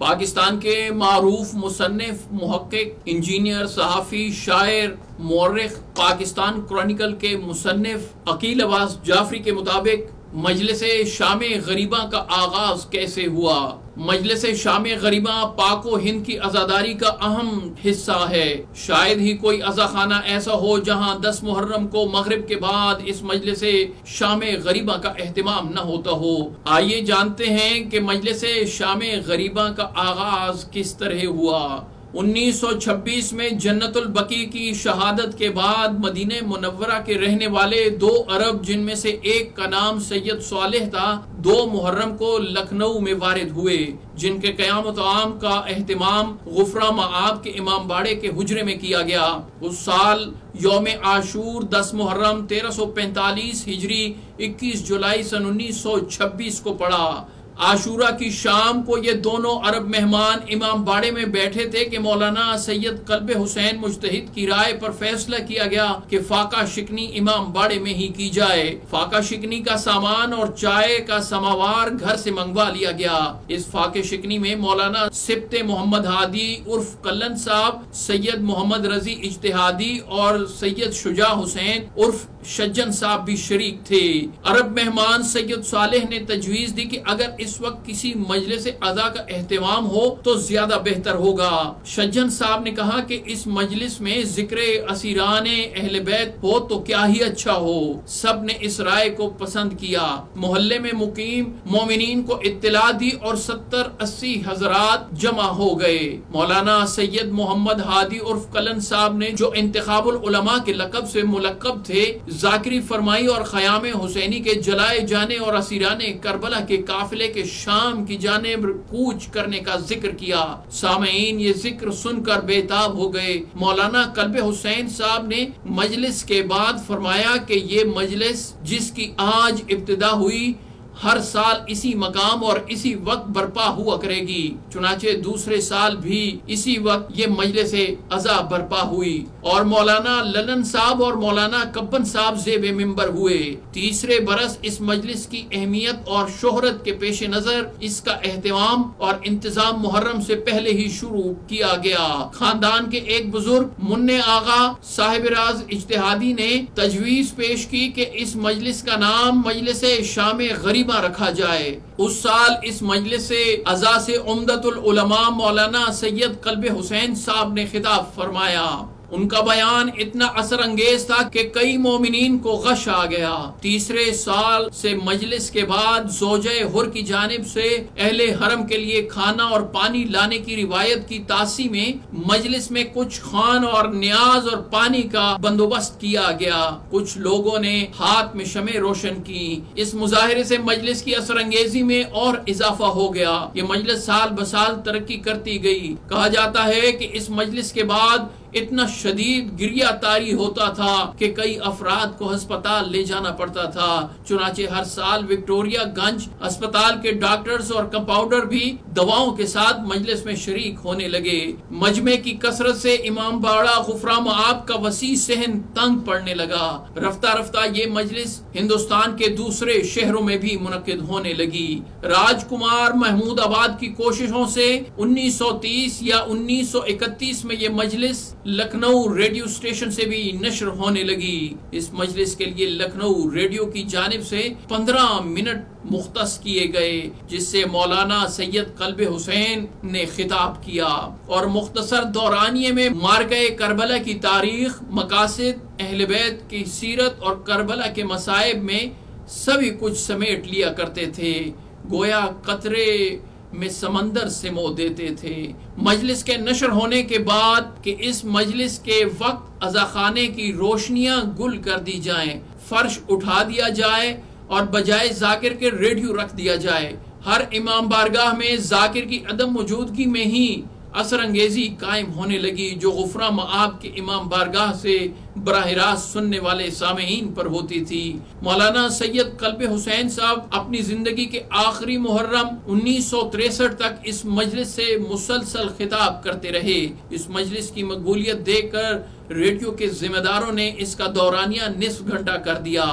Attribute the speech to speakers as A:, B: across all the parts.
A: پاکستان کے معروف مصنف، محقق، انجینئر، صحافی، شاعر، مورخ، پاکستان کرونیکل کے مصنف عقیل عباس جعفری کے مطابق مجلس شام غریباں کا آغاز کیسے ہوا؟ مجلس شام غریباں پاک و ہند کی عزاداری کا اہم حصہ ہے۔ شاید ہی کوئی عزاخانہ ایسا ہو جہاں 10 محرم کو مغرب کے بعد اس مجلس شام غریباں کا اہتمام نہ ہوتا ہو۔ آئیے جانتے ہیں کہ مجلس شام غریباں کا آغاز کس طرح ہوا۔ 1926 میں جنت البقیع کی شہادت کے بعد مدینہ منورہ کے رہنے والے 2 عرب، جن میں سے ایک کا نام سید صالح تھا، 2 محرم کو لکھنؤ میں وارد ہوئے، جن کے قیام و طعام کا اہتمام غفرہ مآب کے امام باڑے کے حجرے میں کیا گیا۔ اس سال یوم عاشور 10 محرم 1345 ہجری 21 جولائی سن 1926 کو پڑا۔ عاشورہ کی شام کو یہ دونوں عرب مہمان امام باڑے میں بیٹھے تھے کہ مولانا سید قلب حسین مجتہد کی رائے پر فیصلہ کیا گیا کہ فاقہ شکنی امام باڑے میں ہی کی جائے۔ فاقہ شکنی کا سامان اور چائے کا سماوار گھر سے منگوا لیا گیا۔ اس فاقہ شکنی میں مولانا سبط محمد ہادی عرف کلن صاحب، سید محمد رضی اجتہادی اور سید شجاع حسین عرف شجن صاحب بھی شریک تھے۔ عرب مہمان سید صالح نے تجویز دی کہ اگر اس وقت کسی مجلس عزا کا اہتمام ہو تو زیادہ بہتر ہوگا۔ شجن صاحب نے کہا کہ اس مجلس میں ذکر اسیران اہل بیت ہو تو کیا ہی اچھا ہو۔ سب نے اس رائے کو پسند کیا۔ محلے میں مقیم مومنین کو اطلاع دی اور 70-80 حضرات جمع ہو گئے۔ مولانا سید محمد ہادی عرف کلن صاحب نے، جو انتخاب العلماء کے لقب سے ملقب تھے، ذاکری فرمائی اور خیام حسینی کے جلائے جانے اور اسیران کربلا کے قافلے کے شام کی جانب کوچ کرنے کا ذکر کیا۔ سامعین یہ ذکر سن کر بے تاب ہو گئے۔ مولانا قلب حسین صاحب نے مجلس کے بعد فرمایا کہ یہ مجلس جس کی آج ابتدا ہوئی، ہر سال اسی مقام اور اسی وقت برپا ہوا کرے گی۔ چنانچہ دوسرے سال بھی اسی وقت یہ مجلس عزا برپا ہوئی اور مولانا للن صاحب اور مولانا کبن صاحب زیب منبر ہوئے۔ تیسرے برس اس مجلس کی اہمیت اور شہرت کے پیش نظر اس کا اہتمام اور انتظام محرم سے پہلے ہی شروع کیا گیا۔ خاندان کے ایک بزرگ منع آغا صاحب راز اجتہادی نے تجویز پیش کی کہ اس مجلس کا نام مجلس شام غریباں رکھا جائے۔ اس سال اس مجلس عزا سے عمدۃ العلماء مولانا سید قلب حسین صاحب نے خطاب فرمایا۔ ان کا بیان اتنا اثر انگیز تھا کہ کئی مومنین کو غش آ گیا۔ تیسرے سال سے مجلس کے بعد زوجہ حر کی جانب سے اہل حرم کے لیے کھانا اور پانی لانے کی روایت کی تاسی میں مجلس میں کچھ خوان اور نیاز اور پانی کا بندوبست کیا گیا۔ کچھ لوگوں نے ہاتھ میں شمع روشن کی۔ اس مظاہرے سے مجلس کی اثر انگیزی میں اور اضافہ ہو گیا۔ یہ مجلس سال بسال ترقی کرتی گئی۔ کہا جاتا ہے کہ اس مجلس کے بعد اتنا شدید گریہ تاری ہوتا تھا کہ کئی افراد کو ہسپتال لے جانا پڑتا تھا۔ چنانچہ ہر سال وکٹوریہ گنج ہسپتال کے ڈاکٹرز اور کمپاؤنڈر بھی دواؤں کے ساتھ مجلس میں شریک ہونے لگے۔ مجمع کی کثرت سے امام باڑہ غفرہ مآب کا وسیع صحن تنگ پڑنے لگا۔ رفتہ رفتہ یہ مجلس ہندوستان کے دوسرے شہروں میں بھی منعقد ہونے لگی۔ راج کمار محمود آباد کی کوششوں سے 1930 یا 1931 میں یہ مجلس لکھنؤ ریڈیو اسٹیشن سے بھی نشر ہونے لگی۔ اس مجلس کے لیے لکھنؤ ریڈیو کی جانب سے 15 منٹ مختص کیے گئے، جس سے مولانا سید قلب حسین نے خطاب کیا اور مختصر دورانیے میں معرکہ کربلا کی تاریخ، مقاصد، اہل بیت کی سیرت اور کربلا کے مصائب میں سبھی کچھ سمیٹ لیا کرتے تھے، گویا قطرے میں سمندر سمو دیتے تھے۔ مجلس کے نشر ہونے کے بعد کہ اس مجلس کے وقت عزاخانے کی روشنیاں گل کر دی جائیں، فرش اٹھا دیا جائے اور بجائے ذاکر کے ریڈیو رکھ دیا جائے۔ ہر امام بارگاہ میں ذاکر کی عدم موجودگی میں ہی اثر انگیزی قائم ہونے لگی، جو غفرہ مآب کے امام بارگاہ سے براہ راست سننے والے سامعین پر ہوتی تھی۔ مولانا سید قلب حسین صاحب اپنی زندگی کے آخری محرم 1963 تک اس مجلس سے مسلسل خطاب کرتے رہے۔ اس مجلس کی مقبولیت دیکھ کر ریڈیو کے ذمہ داروں نے اس کا دورانیہ نصف گھنٹہ کر دیا۔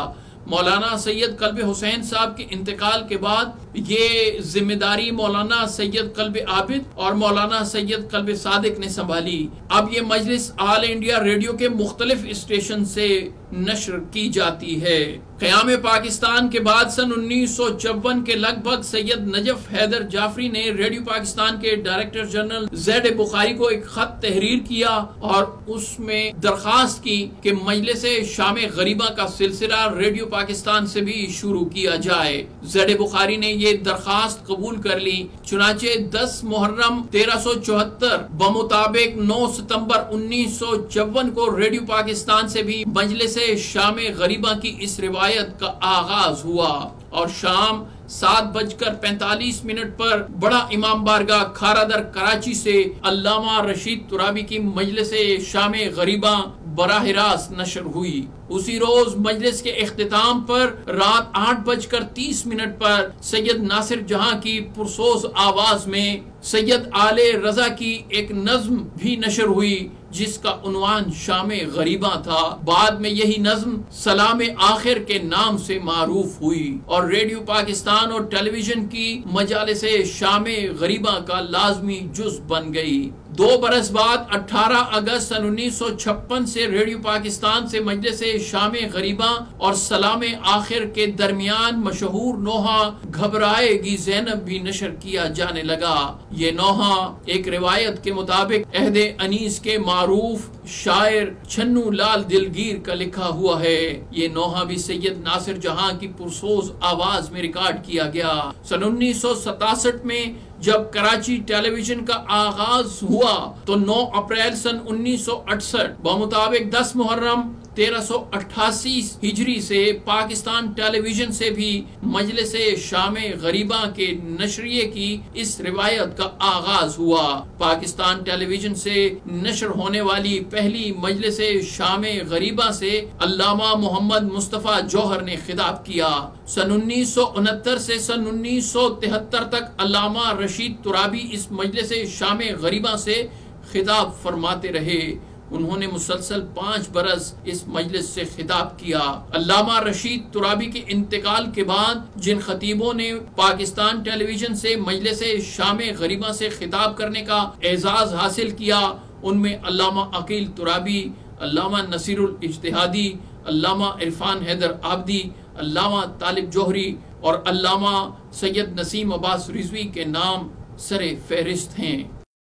A: مولانا سید قلب حسین صاحب کے انتقال کے بعد یہ ذمہ داری مولانا سید قلب عابد اور مولانا سید قلب صادق نے سنبھالی۔ اب یہ مجلس آل انڈیا ریڈیو کے مختلف اسٹیشن سے نشر کی جاتی ہے۔ قیام پاکستان کے بعد سن 1954 کے لگ بھگ سید نجف حیدر جعفری نے ریڈیو پاکستان کے ڈائریکٹر جنرل زید بخاری کو ایک خط تحریر کیا اور اس میں درخواست کی کہ مجلس شام غریبہ کا سلسلہ ریڈیو پاکستان سے بھی شروع کیا جائے۔ زید بخاری نے یہ درخواست قبول کر لی، چنانچہ 10 محرم 1374 بمطابق 9 ستمبر 1954 کو ریڈیو پاکستان سے بھی مجلس شام غریبہ کی اس روایت کا آغاز ہوا اور شام 7:45 پر بڑا امام بارگاہ کھارا در کراچی سے علامہ رشید ترابی کی مجلس شام غریبہ براہ راست نشر ہوئی۔ اسی روز مجلس کے اختتام پر رات 8:30 پر سید ناصر جہاں کی پرسوز آواز میں سید آل رضا کی ایک نظم بھی نشر ہوئی جس کا عنوان شام غریبہ تھا۔ بعد میں یہی نظم سلام آخر کے نام سے معروف ہوئی اور ریڈیو پاکستان اور ٹیلی ویژن کی مجالس شام غریبہ کا لازمی جز بن گئی۔ 2 برس بعد 18 اگست سن 1956 سے ریڈیو پاکستان سے مجلس شام غریبہ اور سلام آخر کے درمیان مشہور نوحہ گھبرائے گی زینب بھی نشر کیا جانے لگا۔ یہ نوحہ ایک روایت کے مطابق عہد انیس کے معروف شاعر چھنو لال دلگیر کا لکھا ہوا ہے۔ یہ نوحہ بھی سید ناصر جہاں کی پرسوز آواز میں ریکارڈ کیا گیا۔ سن 1967 میں جب کراچی ٹیلی ویژن کا آغاز ہوا تو 9 اپریل سن 1968 بمطابق 10 محرم 1388 ہجری سے پاکستان ٹیلی ویژن سے بھی مجلس شام غریبہ کے نشریے کی اس روایت کا آغاز ہوا۔ پاکستان ٹیلی ویژن سے نشر ہونے والی پہلی مجلس شام غریبہ سے علامہ محمد مصطفیٰ جوہر نے خطاب کیا۔ سن 1969 سے سن 1973 تک علامہ رشید ترابی اس مجلس شام غریبہ سے خطاب فرماتے رہے۔ انہوں نے مسلسل 5 برس اس مجلس سے خطاب کیا۔ علامہ رشید ترابی کے انتقال کے بعد جن خطیبوں نے پاکستان ٹیلی ویژن سے مجلس شام غریبہ سے خطاب کرنے کا اعزاز حاصل کیا ان میں علامہ عقیل ترابی، علامہ نصیر الاجتہادی، علامہ عرفان حیدر عابدی، علامہ طالب جوہری اور علامہ سید نسیم عباس رضوی کے نام سر فہرست ہیں۔